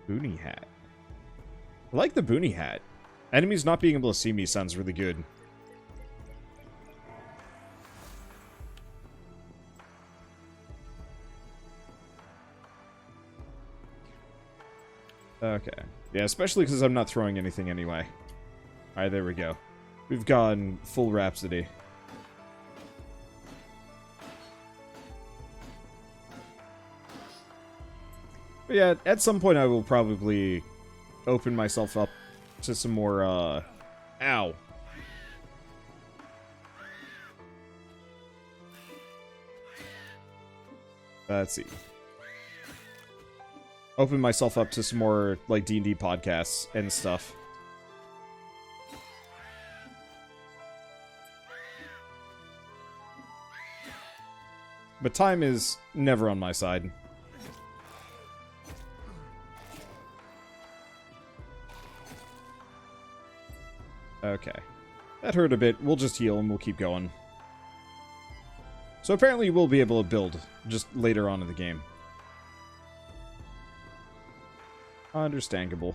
Boonie hat. I like the boonie hat. Enemies not being able to see me sounds really good. Okay. Yeah, especially because I'm not throwing anything anyway. Alright, there we go. We've gone full Rhapsody. But yeah, at some point I will probably open myself up to some more, Ow. Let's see. Open myself up to some more, like, D&D podcasts and stuff. But time is never on my side. Okay. That hurt a bit. We'll just heal and we'll keep going. So apparently we'll be able to build just later on in the game. Understandable.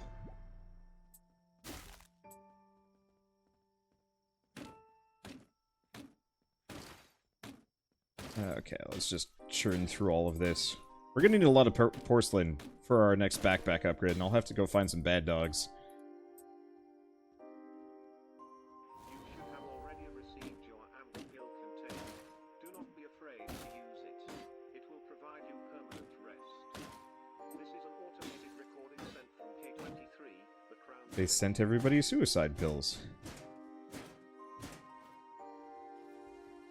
Okay, let's just churn through all of this. We're gonna need a lot of porcelain for our next backpack upgrade, and I'll have to go find some bad dogs. You should have already received your Hamburger container. Do not be afraid to use it. It will provide you permanent rest. This is an automated recording sent from K23, the Crown. They sent everybody suicide pills.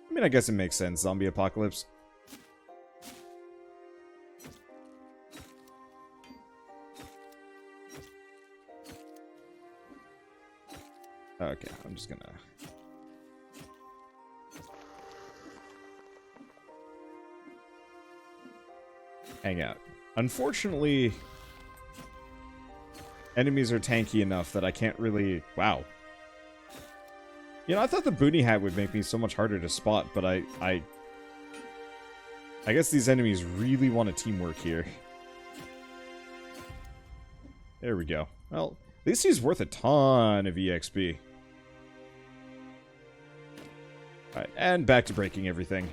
I mean, I guess it makes sense. Zombie apocalypse. Okay, I'm just gonna... hang out. Unfortunately, enemies are tanky enough that I can't really... Wow. You know, I thought the boonie hat would make me so much harder to spot, but I guess these enemies really want a teamwork here. There we go. Well, at least he's worth a ton of EXP. Alright, and back to breaking everything.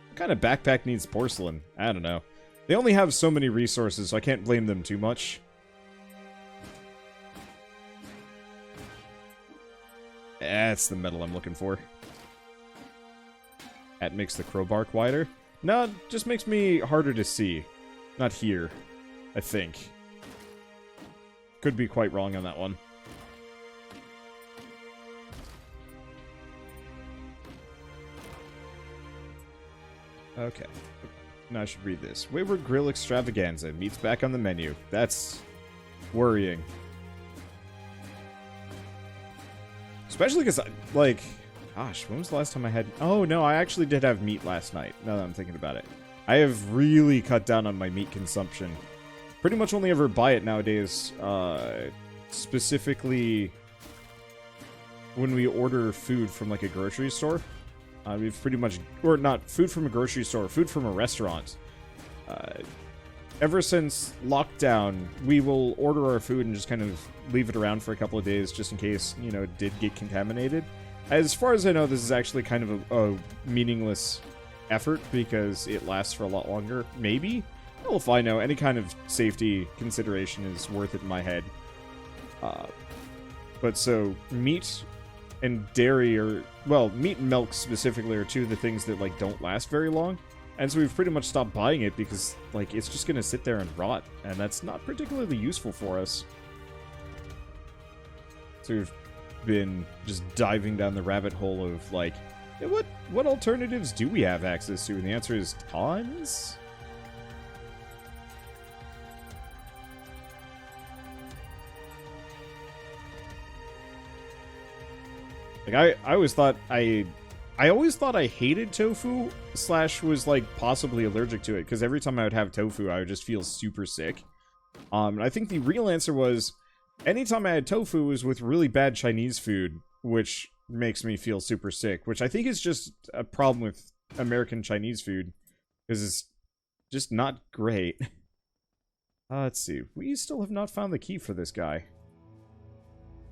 What kind of backpack needs porcelain? I don't know. They only have so many resources, so I can't blame them too much. That's the metal I'm looking for. That makes the crowbar wider. No, it just makes me harder to see. Not here, I think. Could be quite wrong on that one. Okay. Now I should read this. Wayward Grill Extravaganza. Meat's back on the menu. That's worrying. Especially because, like, gosh, when was the last time I had... Oh, no, I actually did have meat last night, now that I'm thinking about it. I have really cut down on my meat consumption. Pretty much only ever buy it nowadays, specifically when we order food from, like, a grocery store. We've pretty much... Or not food from a grocery store, food from a restaurant. Ever since lockdown, we will order our food and just kind of leave it around for a couple of days just in case, you know, it did get contaminated. As far as I know, this is actually kind of a meaningless effort because it lasts for a lot longer. Maybe? Well, if I know, any kind of safety consideration is worth it in my head. But so, meat and dairy are... Well, meat and milk specifically are two of the things that, like, don't last very long. And so we've pretty much stopped buying it because, like, it's just gonna sit there and rot, and that's not particularly useful for us. So we've been just diving down the rabbit hole of, like, yeah, what alternatives do we have access to? And the answer is tons? Like, I always thought I always thought I hated tofu, / was, like, possibly allergic to it, because every time I would have tofu, I would just feel super sick. And I think the real answer was, anytime I had tofu was with really bad Chinese food, which makes me feel super sick, which I think is just a problem with American Chinese food, because it's just not great. Let's see. We still have not found the key for this guy.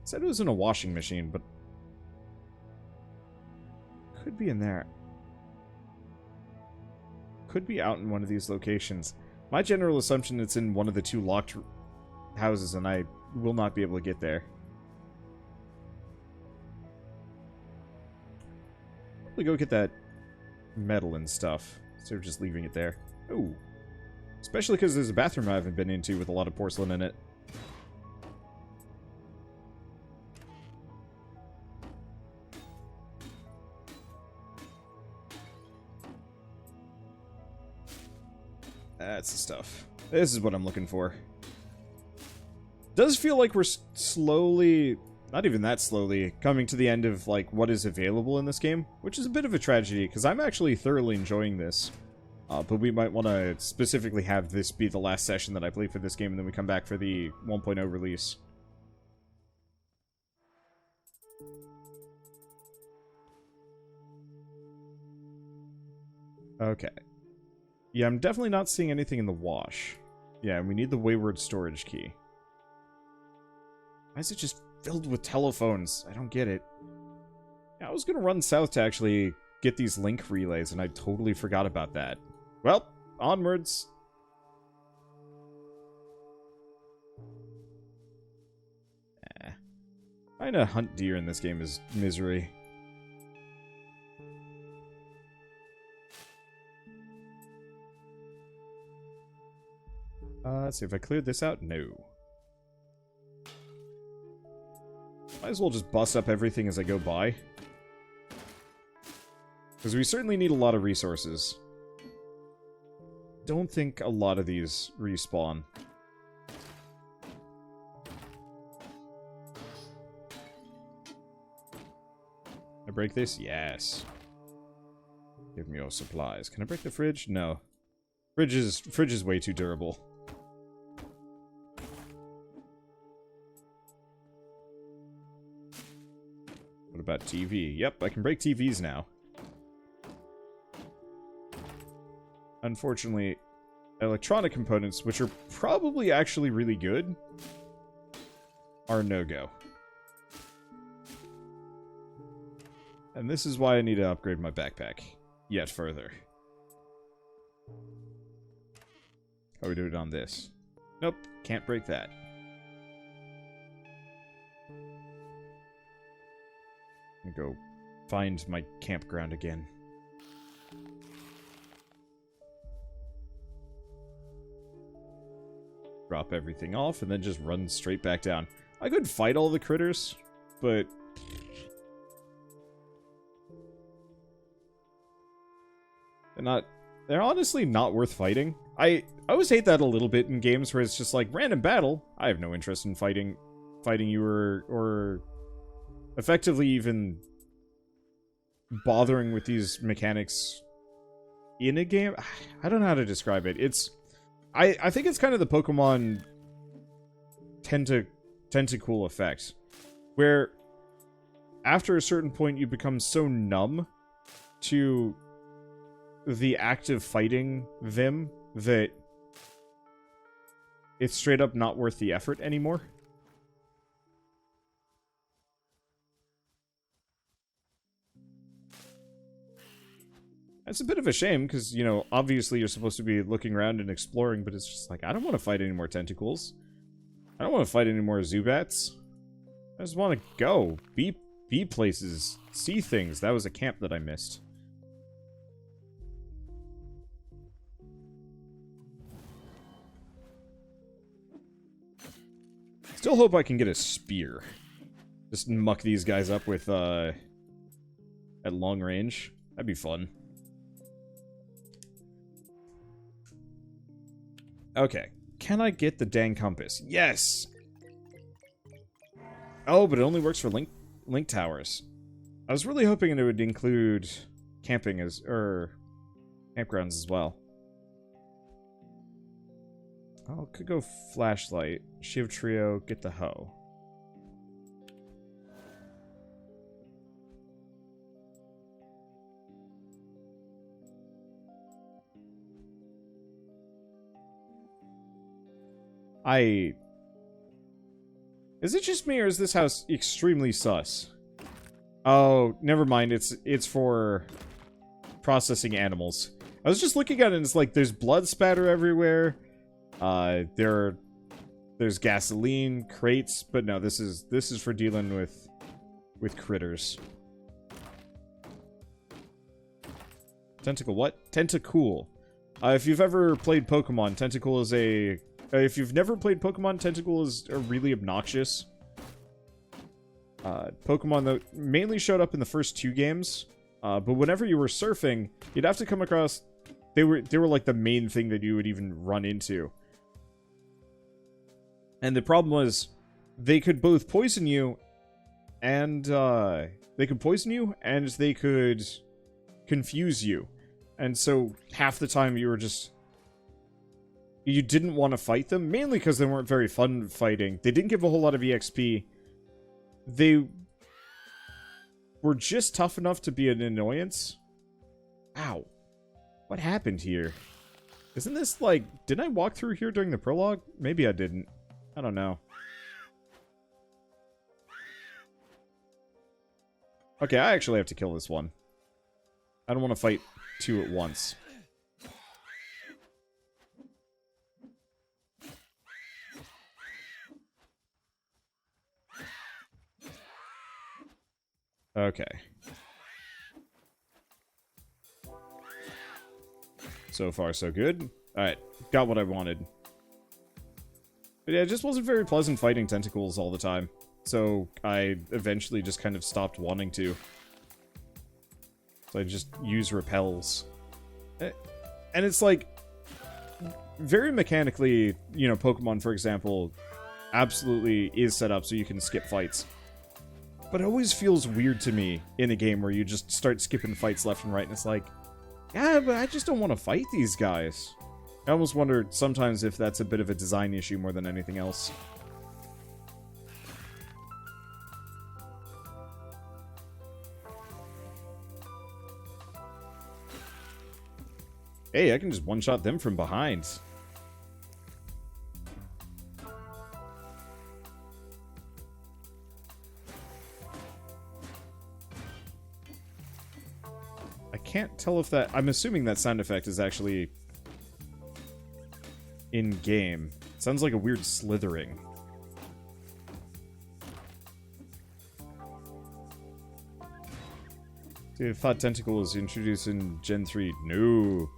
Said it was in a washing machine, but could be in there. Could be out in one of these locations. My general assumption it's in one of the two locked houses, and I will not be able to get there. Probably go get that metal and stuff instead of just leaving it there. Ooh. Especially because there's a bathroom I haven't been into with a lot of porcelain in it. That's the stuff. This is what I'm looking for. Does feel like we're slowly, not even that slowly, coming to the end of like what is available in this game, which is a bit of a tragedy because I'm actually thoroughly enjoying this. But we might want to specifically have this be the last session that I play for this game, and then we come back for the 1.0 release. Okay. Yeah, I'm definitely not seeing anything in the wash. Yeah, and we need the wayward storage key. Why is it just filled with telephones? I don't get it. Yeah, I was going to run south to actually get these link relays, and I totally forgot about that. Well, onwards. Trying to hunt deer in this game is misery. Let's see if I cleared this out. No. Might as well just bust up everything as I go by. Because we certainly need a lot of resources. Don't think a lot of these respawn. Can I break this? Yes. Give me your supplies. Can I break the fridge? No. Fridge is way too durable. What about TV? Yep, I can break TVs now. Unfortunately, electronic components, which are probably actually really good, are no-go. And this is why I need to upgrade my backpack yet further. How we do it on this? Nope, can't break that. Go find my campground again. Drop everything off and then just run straight back down. I could fight all the critters, but they're honestly not worth fighting. I always hate that a little bit in games where it's just like random battle. I have no interest in fighting you or effectively even bothering with these mechanics in a game. I don't know how to describe it. I think it's kind of the Pokemon Tentacool effect, where after a certain point you become so numb to the act of fighting them that it's straight up not worth the effort anymore. It's a bit of a shame, because, you know, obviously you're supposed to be looking around and exploring, but it's just like, I don't want to fight any more tentacles. I don't want to fight any more Zubats. I just want to go. Be places. See things. That was a camp that I missed. Still hope I can get a spear. Just muck these guys up with, at long range. That'd be fun. Okay. Can I get the dang compass? Yes! Oh, but it only works for link towers. I was really hoping it would include camping campgrounds as well. Oh, could go flashlight. Shiv trio, get the hoe. Is it just me, or is this house extremely sus? Oh, never mind. It's for processing animals. I was just looking at it, and it's like there's blood spatter everywhere. There's gasoline crates, but no, this is for dealing with critters. Tentacle what? Tentacool. If you've ever played Pokemon, Tentacool is a... if you've never played Pokemon, Tentacool is a really obnoxious Pokemon that mainly showed up in the first 2 games. But whenever you were surfing, you'd have to come across... They were like the main thing that you would even run into. And the problem was, they could both poison you, and they could confuse you. And so half the time you were just... You didn't want to fight them, mainly because they weren't very fun fighting. They didn't give a whole lot of EXP. They were just tough enough to be an annoyance. Ow. What happened here? Isn't this like... Didn't I walk through here during the prologue? Maybe I didn't. I don't know. Okay, I actually have to kill this one. I don't want to fight 2 at once. Okay. So far, so good. Alright, got what I wanted. But yeah, it just wasn't very pleasant fighting tentacles all the time. So I eventually just kind of stopped wanting to. So I just use repels. And it's like... Very mechanically, you know, Pokemon, for example, absolutely is set up so you can skip fights. But it always feels weird to me in a game where you just start skipping fights left and right, and it's like, yeah, but I just don't want to fight these guys. I almost wonder sometimes if that's a bit of a design issue more than anything else. Hey, I can just one-shot them from behind. I can't tell if that... I'm assuming that sound effect is actually in-game. It sounds like a weird slithering. Dude, I thought Tentacle was introduced in Gen 3. No.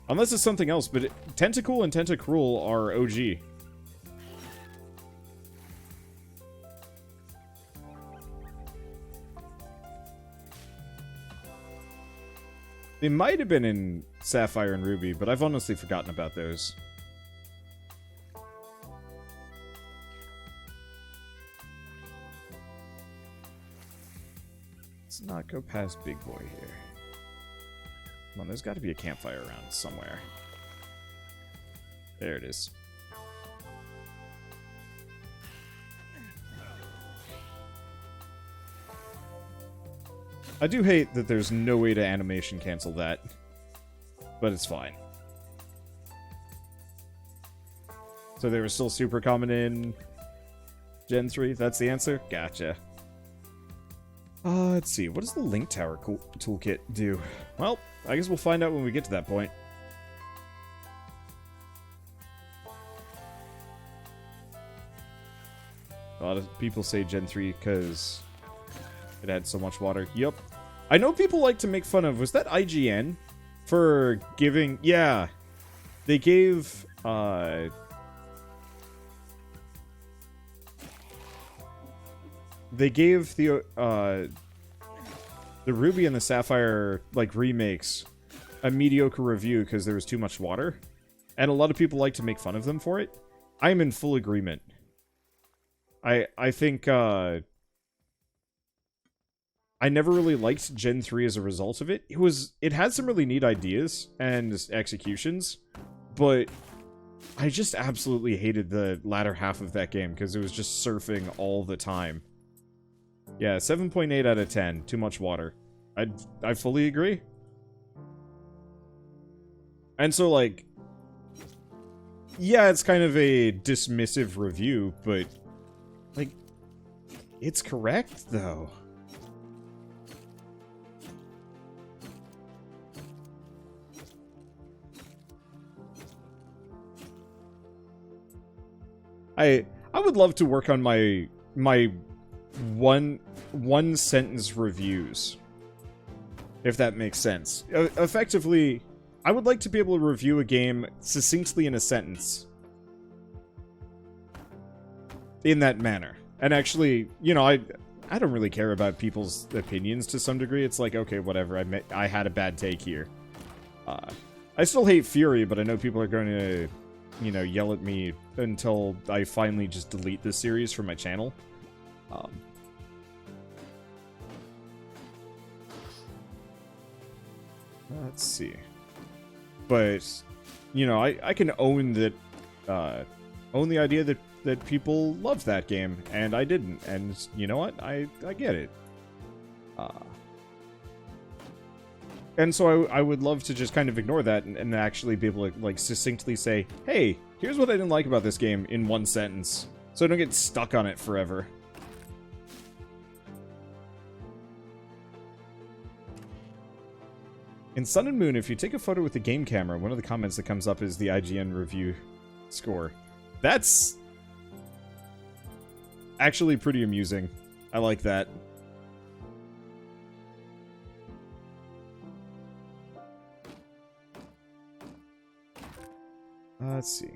Unless it's something else, but Tentacool and Tentacruel are OG. They might have been in Sapphire and Ruby, but I've honestly forgotten about those. Let's not go past Big Boy here. Come on, there's got to be a campfire around somewhere. There it is. I do hate that there's no way to animation cancel that, but it's fine. So they were still super common in Gen 3? That's the answer? Gotcha. Let's see. What does the Link Tower toolkit do? Well, I guess we'll find out when we get to that point. A lot of people say Gen 3 because it had so much water. Yup. I know people like to make fun of... Was that IGN? For giving... Yeah. They gave... They gave the Ruby and the Sapphire, like, remakes a mediocre review because there was too much water. And a lot of people like to make fun of them for it. I'm in full agreement. I think, I never really liked Gen 3 as a result of it. It had some really neat ideas and executions, but I just absolutely hated the latter half of that game because it was just surfing all the time. Yeah, 7.8 out of 10. Too much water. I fully agree. And so, like, yeah, it's kind of a dismissive review, but, like, it's correct, though. I would love to work on my one sentence reviews, if that makes sense. Effectively, I would like to be able to review a game succinctly in a sentence. In that manner. And actually, you know, I don't really care about people's opinions to some degree. It's like, okay, whatever, I had a bad take here. I still hate Fury, but I know people are going to, you know, yell at me until I finally just delete this series from my channel. Let's see. But, you know, I can own that, own the idea that people loved that game, and I didn't. And you know what? I get it. And so I would love to just kind of ignore that and actually be able to, like, succinctly say, hey, here's what I didn't like about this game in one sentence, so I don't get stuck on it forever. In Sun and Moon, if you take a photo with the game camera, one of the comments that comes up is the IGN review score. That's actually pretty amusing. I like that. Let's see.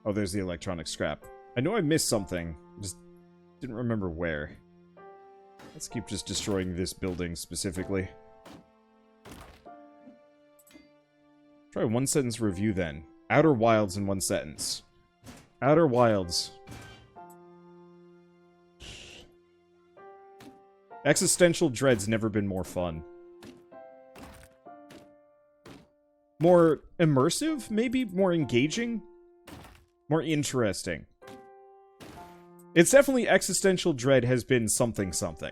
Oh, there's the electronic scrap. I know I missed something. Just didn't remember where. Let's keep just destroying this building specifically. Try a one sentence review then. Outer Wilds in one sentence. Outer Wilds. Existential dread's never been more fun. More immersive, maybe? More engaging? More interesting. It's definitely existential dread has been something something.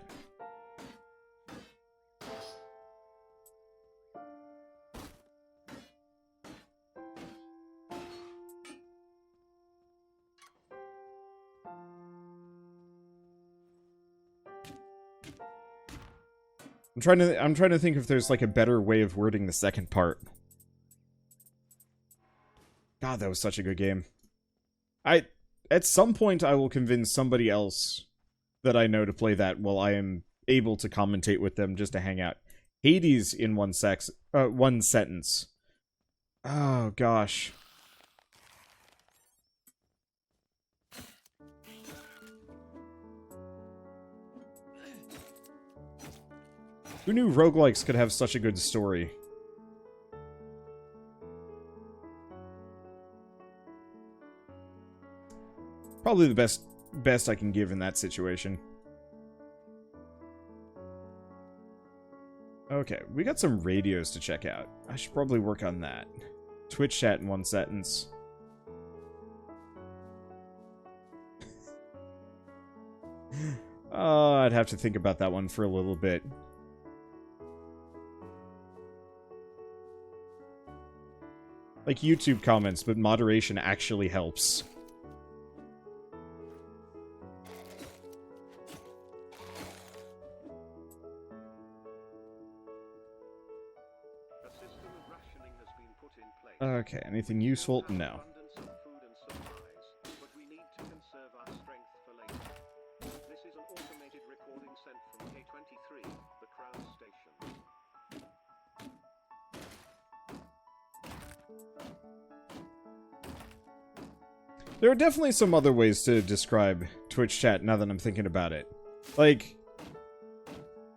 I'm trying to think if there's like a better way of wording the second part. God, that was such a good game. At some point I will convince somebody else that I know to play that while I am able to commentate with them just to hang out. Hades in one sentence. Oh gosh. Who knew roguelikes could have such a good story? Probably the best I can give in that situation. Okay, we got some radios to check out. I should probably work on that. Twitch chat in one sentence. I'd have to think about that one for a little bit. Like YouTube comments, but moderation actually helps. Okay, anything useful? No. This is an automated recording sent from K23, the Crown Station. There are definitely some other ways to describe Twitch chat now that I'm thinking about it. Like,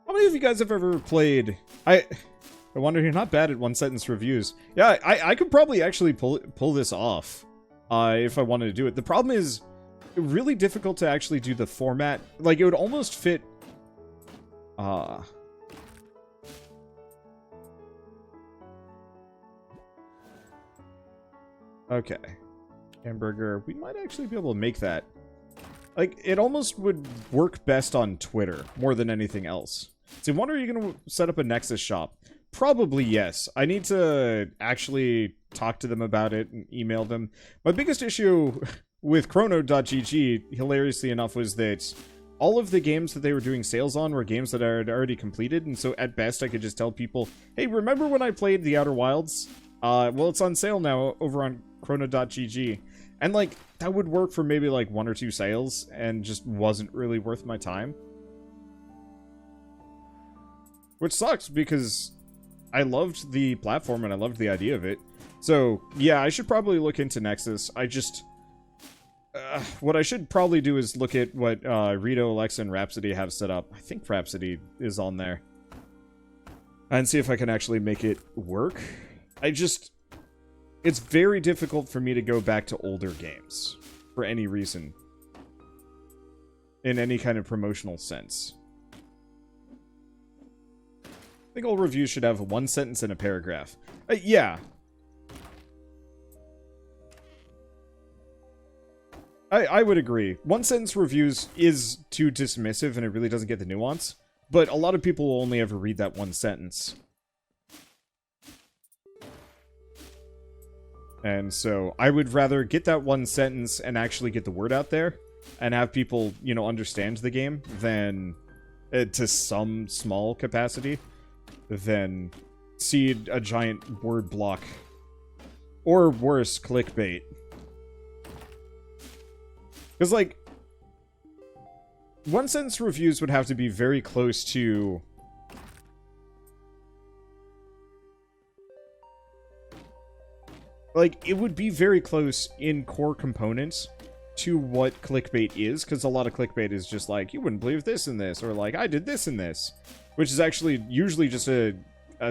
how many of you guys have ever played... I wonder, you're not bad at one-sentence reviews. Yeah, I could probably actually pull this off if I wanted to do it. The problem is really difficult to actually do the format. Like, it would almost fit... Okay. Hamburger. We might actually be able to make that. Like, it almost would work best on Twitter more than anything else. See, when are you going to set up a Nexus shop? Probably yes. I need to actually talk to them about it and email them. My biggest issue with Chrono.gg, hilariously enough, was that all of the games that they were doing sales on were games that I had already completed, and so at best I could just tell people, hey, remember when I played The Outer Wilds? Well, it's on sale now over on Chrono.gg. And, like, that would work for maybe, like, 1 or 2 sales, and just wasn't really worth my time. Which sucks, because I loved the platform and I loved the idea of it. So, yeah, I should probably look into Nexus. I just... what I should probably do is look at what Rito, Alexa, and Rhapsody have set up. I think Rhapsody is on there. And see if I can actually make it work. It's very difficult for me to go back to older games. For any reason. In any kind of promotional sense. I think all reviews should have 1 sentence and a paragraph. Yeah. I would agree. 1 sentence reviews is too dismissive and it really doesn't get the nuance. But a lot of people will only ever read that 1 sentence. And so I would rather get that 1 sentence and actually get the word out there and have people, you know, understand the game than to some small capacity than see a giant word block or worse, clickbait. Because, like, 1 sentence reviews would have to be very close to... Like, it would be very close in core components to what clickbait is, because a lot of clickbait is just like, you wouldn't believe this and this, or like, I did this and this. Which is actually usually just a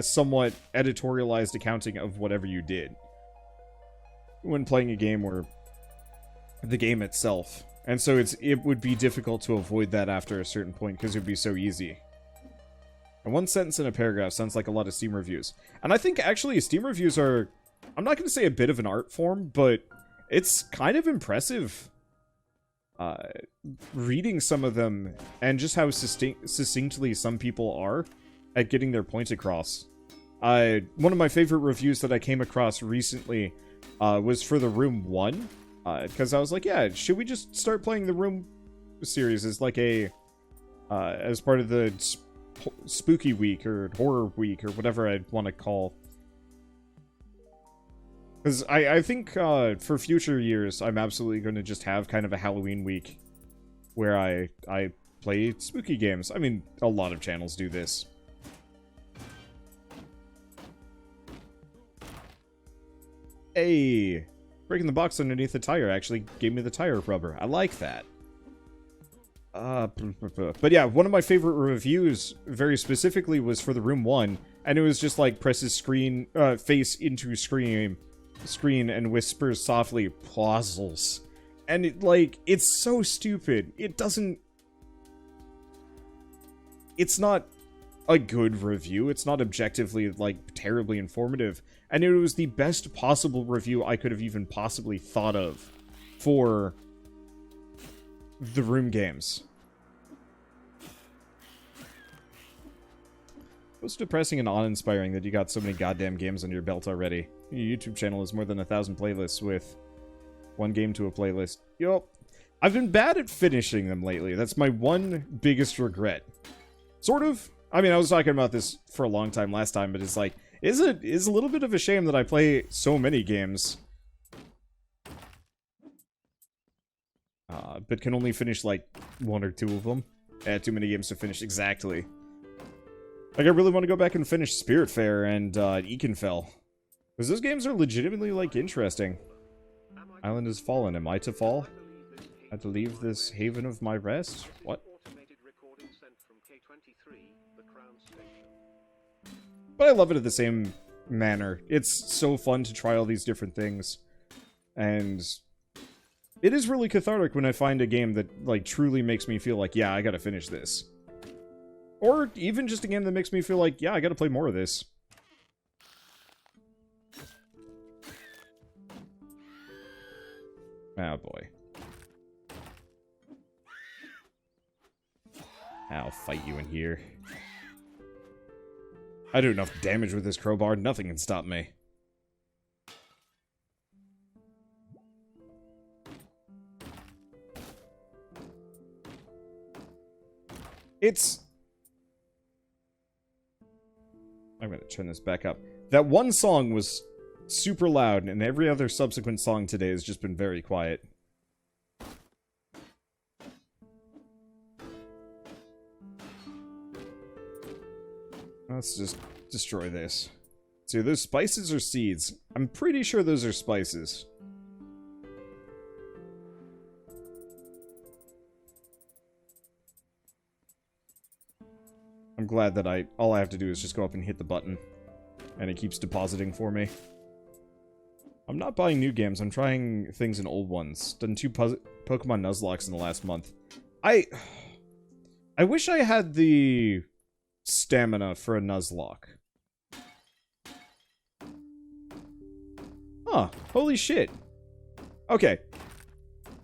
somewhat editorialized accounting of whatever you did. When playing a game or the game itself. And so it would be difficult to avoid that after a certain point, because it would be so easy. And 1 sentence in a paragraph sounds like a lot of Steam reviews. And I think actually Steam reviews are... I'm not going to say a bit of an art form, but it's kind of impressive reading some of them and just how succinctly some people are at getting their points across. One of my favorite reviews that I came across recently was for The Room 1, because I was like, yeah, should we just start playing the Room series as like a as part of the spooky week or horror week or whatever I'd want to call. Because I think for future years, I'm absolutely going to just have kind of a Halloween week where I play spooky games. I mean, a lot of channels do this. Hey, breaking the box underneath the tire actually gave me the tire rubber. I like that. But yeah, one of my favorite reviews, very specifically, was for The Room 1, and it was just like presses face into screen and whispers softly, "Puzzles," and it's so stupid. It's not a good review. It's not objectively like terribly informative, and it was the best possible review I could have even possibly thought of for the Room games. It's depressing and uninspiring that you got so many goddamn games on your belt already. Your YouTube channel is more than 1,000 playlists with 1 game to a playlist. Yo, I've been bad at finishing them lately. That's my one biggest regret. Sort of. I mean, I was talking about this for a long time last time, but it's like, is a little bit of a shame that I play so many games, but can only finish like 1 or 2 of them. Too many games to finish, exactly. Like, I really want to go back and finish Spiritfarer and Ekenfell. Because those games are legitimately, like, interesting. Island has fallen. Am I to fall? I have to leave this haven of my rest? What? But I love it at the same manner. It's so fun to try all these different things. And it is really cathartic when I find a game that, like, truly makes me feel like, yeah, I gotta finish this. Or even just a game that makes me feel like, yeah, I gotta play more of this. Oh boy. I'll fight you in here. I do enough damage with this crowbar, nothing can stop me. I'm gonna turn this back up. That one song was super loud, and every other subsequent song today has just been very quiet. Let's just destroy this. So, are those spices or seeds? I'm pretty sure those are spices. I'm glad that all I have to do is just go up and hit the button. And it keeps depositing for me. I'm not buying new games, I'm trying things in old ones. Done 2 Pokemon Nuzlockes in the last month. I wish I had the stamina for a Nuzlocke. Huh, holy shit. Okay.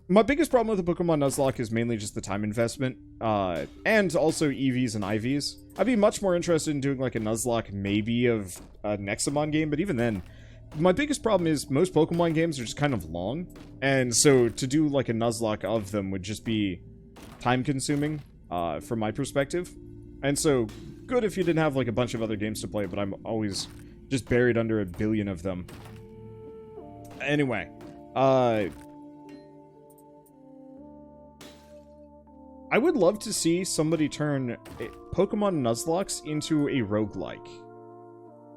My biggest problem with the Pokemon Nuzlocke is mainly just the time investment. And also EVs and IVs. I'd be much more interested in doing like a Nuzlocke maybe of a Nexamon game, but even then, my biggest problem is most Pokemon games are just kind of long. And so to do like a Nuzlocke of them would just be time consuming, from my perspective. And so, good if you didn't have like a bunch of other games to play, but I'm always just buried under a billion of them. Anyway, I would love to see somebody turn Pokemon Nuzlockes into a roguelike.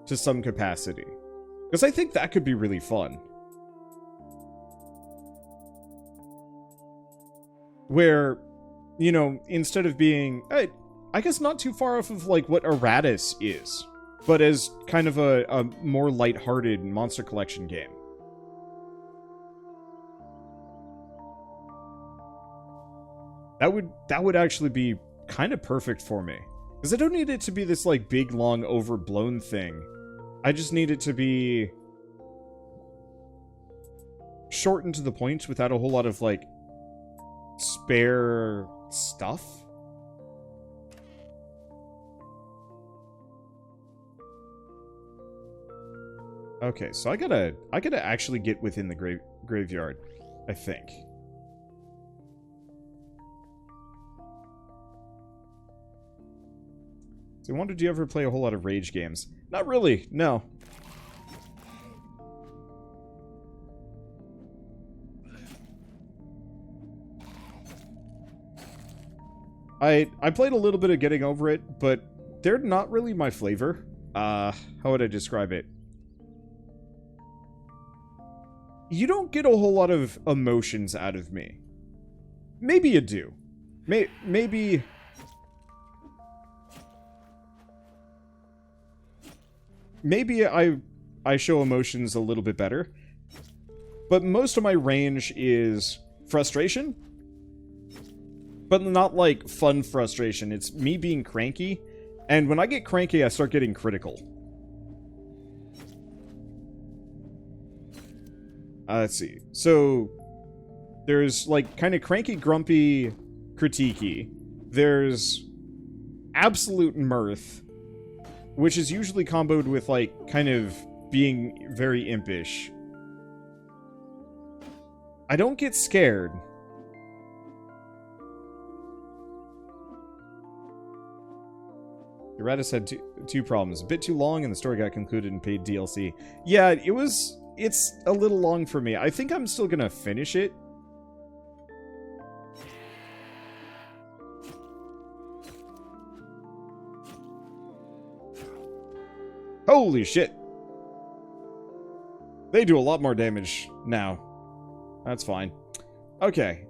To some capacity. Because I think that could be really fun. Where, you know, instead of being... I guess not too far off of, like, what Eratus is. But as kind of a more lighthearted Monster Collection game. That would actually be kind of perfect for me. Because I don't need it to be this, like, big, long, overblown thing. I just need it to be short and to the point without a whole lot of, like, spare stuff. Okay, so I gotta actually get within the graveyard, I think. So I wondered, do you ever play a whole lot of rage games? Not really, no. I played a little bit of Getting Over It, but they're not really my flavor. How would I describe it? You don't get a whole lot of emotions out of me. Maybe you do. Maybe... Maybe I show emotions a little bit better. But most of my range is frustration. But not like fun frustration. It's me being cranky. And when I get cranky, I start getting critical. Let's see. So, there's like kind of cranky, grumpy, critiquey. There's absolute mirth, which is usually comboed with, like, kind of being very impish. I don't get scared. Eratus had two problems. A bit too long, and the story got concluded in paid DLC. Yeah, it's a little long for me. I think I'm still gonna finish it. Holy shit! They do a lot more damage now. That's fine. Okay.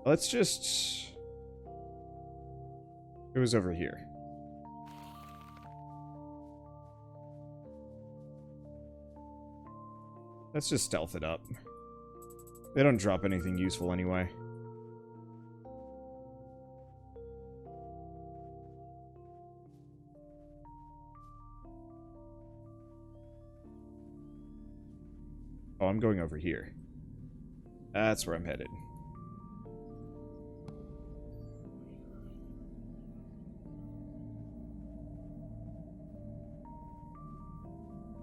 Let's just... It was over here. Let's just stealth it up. They don't drop anything useful anyway. Oh, I'm going over here. That's where I'm headed.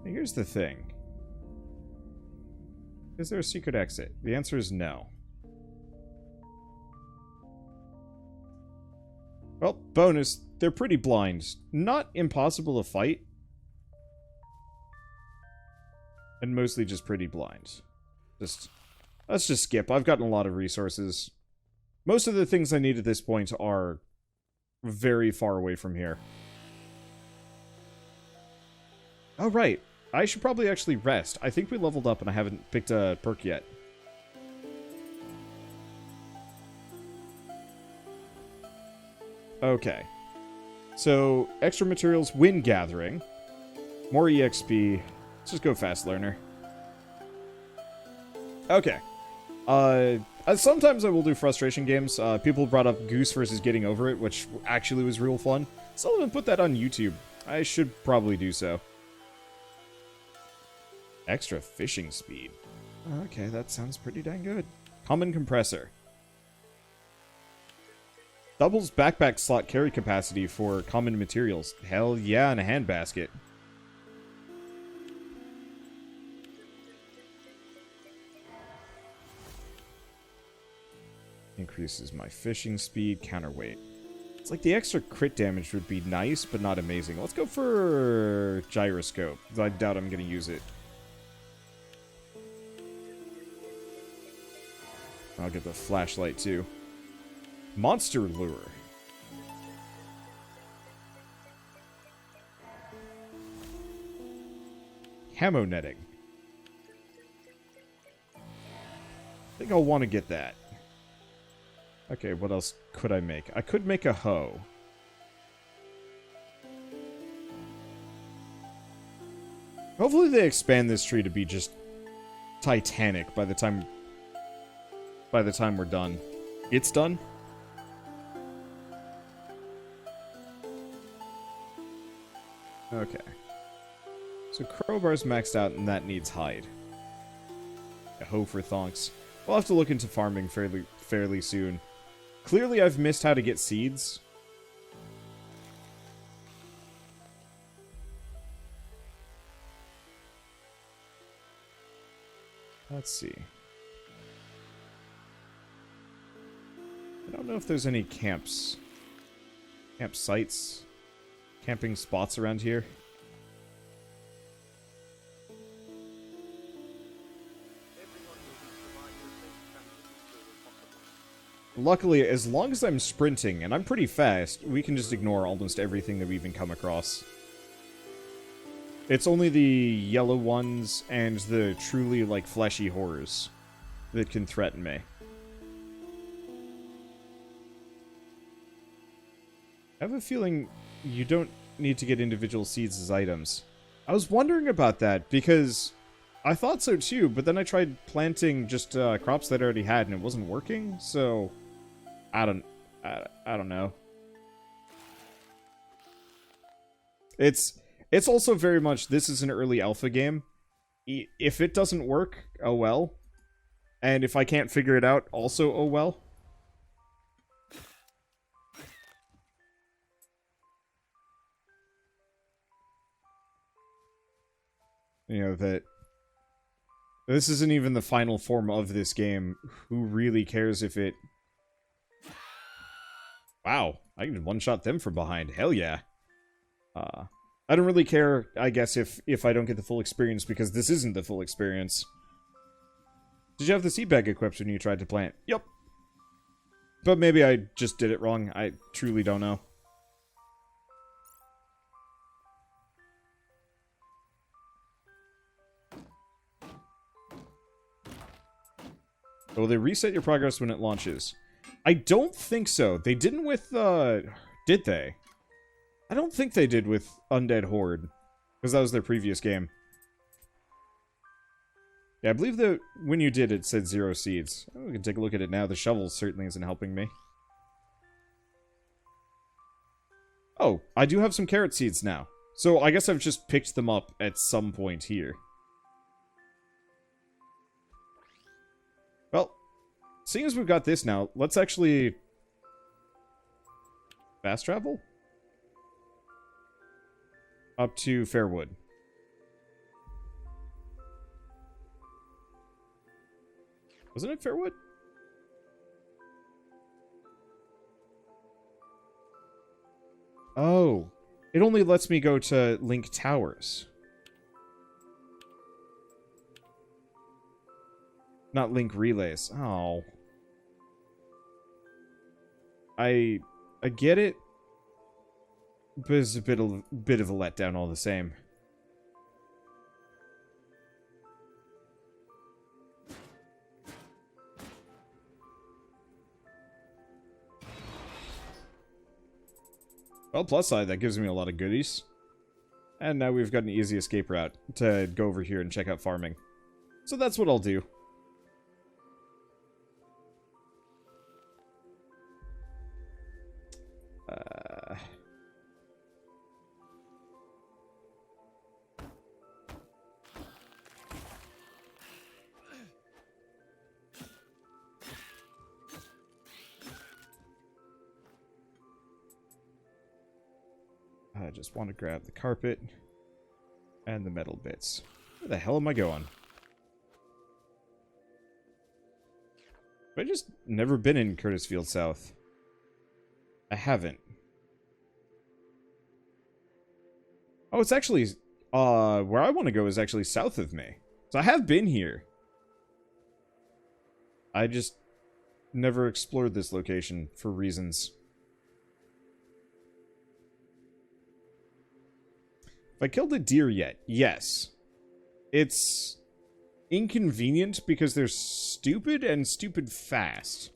Here's the thing. Is there a secret exit? The answer is no. Well, bonus, they're pretty blind. Not impossible to fight. And mostly just pretty blind. Let's just skip. I've gotten a lot of resources. Most of the things I need at this point are very far away from here. Oh, right. I should probably actually rest. I think we leveled up and I haven't picked a perk yet. Okay. So, extra materials, wind gathering. More EXP. Let's just go fast learner. Okay. Sometimes I will do frustration games. People brought up Goose versus Getting Over It, which actually was real fun. Still haven't put that on YouTube. I should probably do so. Extra fishing speed. Okay, that sounds pretty dang good. Common compressor. Doubles backpack slot carry capacity for common materials. Hell yeah, and a handbasket. Increases my fishing speed, counterweight. It's like the extra crit damage would be nice, but not amazing. Let's go for gyroscope. I doubt I'm going to use it. I'll get the flashlight too. Monster lure. Camo netting. I think I'll want to get that. Okay, what else could I make? I could make a hoe. Hopefully they expand this tree to be just Titanic by the time we're done. It's done? Okay. So crowbar's maxed out and that needs hide. A hoe for thonks. We'll have to look into farming fairly soon. Clearly I've missed how to get seeds. Let's see. I don't know if there's any campsites, camping spots around here. Luckily, as long as I'm sprinting, and I'm pretty fast, we can just ignore almost everything that we even come across. It's only the yellow ones and the truly, like, fleshy horrors that can threaten me. I have a feeling you don't need to get individual seeds as items. I was wondering about that, because I thought so too, but then I tried planting just crops that I already had, and it wasn't working, so I don't know. It's also very much, this is an early alpha game. If it doesn't work, oh well. And if I can't figure it out, also oh well. You know, that this isn't even the final form of this game. Who really cares if it... Wow, I can one-shot them from behind. Hell yeah. I don't really care, I guess, if I don't get the full experience, because this isn't the full experience. Did you have the seed bag equipped when you tried to plant? Yep. But maybe I just did it wrong. I truly don't know. Will they reset your progress when it launches? I don't think so. They didn't with, did they? I don't think they did with Undead Horde, because that was their previous game. Yeah, I believe that when you did, it said 0 seeds. Oh, we can take a look at it now. The shovel certainly isn't helping me. Oh, I do have some carrot seeds now. So I guess I've just picked them up at some point here. Well, seeing as we've got this now, let's actually... fast travel? Up to Fairwood. Wasn't it Fairwood? Oh. It only lets me go to Link Towers. Not Link Relays. Oh. I get it. But it's a bit of a letdown all the same. Well, plus side, that gives me a lot of goodies. And now we've got an easy escape route to go over here and check out farming. So that's what I'll do. I just want to grab the carpet and the metal bits. Where the hell am I going? Have I just never been in Curtisfield South? I haven't. Oh, it's actually, where I want to go is actually south of me. So I have been here. I just never explored this location for reasons. Have I killed a deer yet? Yes. It's inconvenient because they're stupid and stupid fast.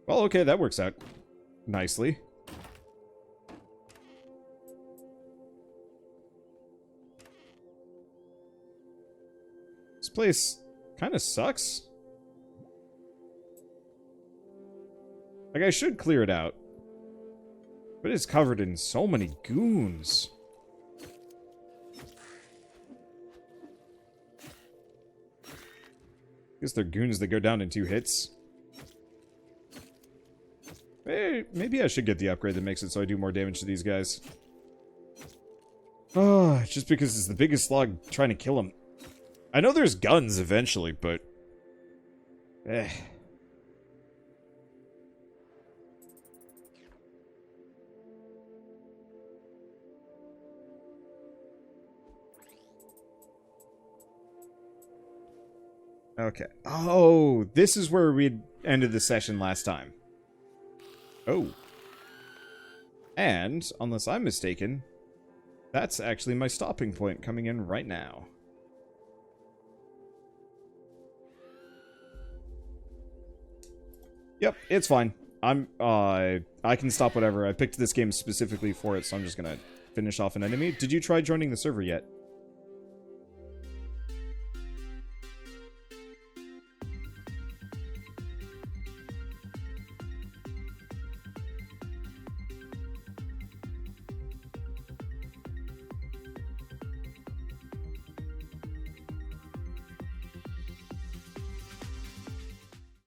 Well, okay, that works out nicely. This place kind of sucks. Like, I should clear it out. But it's covered in so many goons. Guess they're goons that go down in 2 hits. Hey, maybe I should get the upgrade that makes it so I do more damage to these guys. Oh, just because it's the biggest slog trying to kill him. I know there's guns eventually, but... Okay. Oh, this is where we ended the session last time. Oh. And, unless I'm mistaken, that's actually my stopping point coming in right now. Yep, it's fine. I can stop whatever. I picked this game specifically for it, so I'm just gonna finish off an enemy. Did you try joining the server yet?